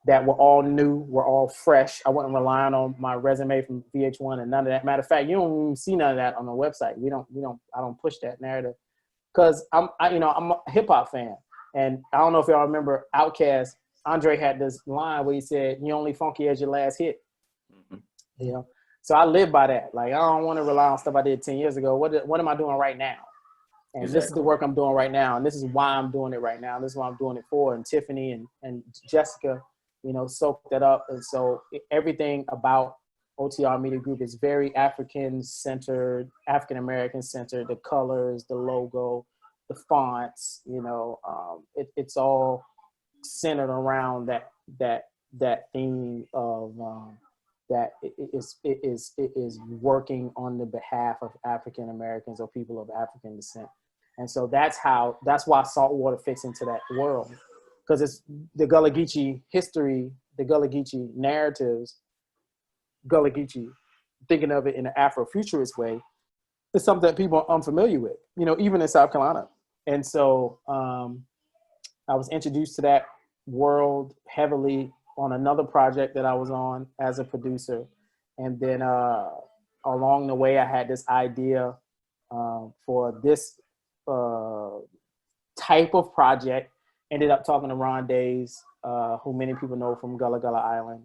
that were all new, were all fresh. I wasn't relying on my resume from VH1 and none of that. Matter of fact, you don't even see none of that on the website. I don't push that narrative because I'm a hip hop fan. And I don't know if y'all remember Outkast. Andre had this line where he said, "You only funky as your last hit." Mm-hmm. You know, so I live by that. Like, I don't want to rely on stuff I did 10 years ago. What am I doing right now? And Exactly. this is the work I'm doing right now. And this is why I'm doing it right now. This is why I'm doing it for. And Tiffany and Jessica, soaked that up. And so everything about OTR Media Group is very African-centered, African-American centered. The colors, the logo, the fonts, it's all centered around that theme of that it is working on the behalf of African Americans or people of African descent. And so that's why Saltwater fits into that world, because it's the Gullah Geechee history, the Gullah Geechee narratives, Gullah Geechee, thinking of it in an Afrofuturist way, is something that people are unfamiliar with, even in South Carolina. And so I was introduced to that world heavily on another project that I was on as a producer. And then along the way, I had this idea for this type of project. Ended up talking to Ron Days, who many people know from Gullah Gullah Island.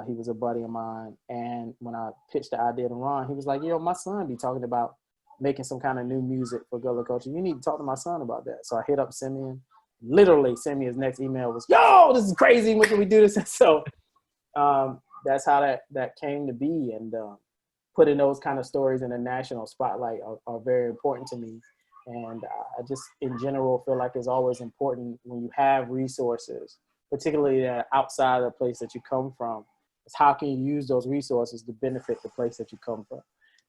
He was a buddy of mine. And when I pitched the idea to Ron, he was like, my son be talking about making some kind of new music for Gullah culture. You need to talk to my son about that. So I hit up Simeon. Literally, Simeon's next email was, "Yo, this is crazy. When can we do this?" And so that's how that came to be. And putting those kind of stories in the national spotlight are very important to me. And I just, in general, feel like it's always important when you have resources, particularly that outside of the place that you come from, is how can you use those resources to benefit the place that you come from?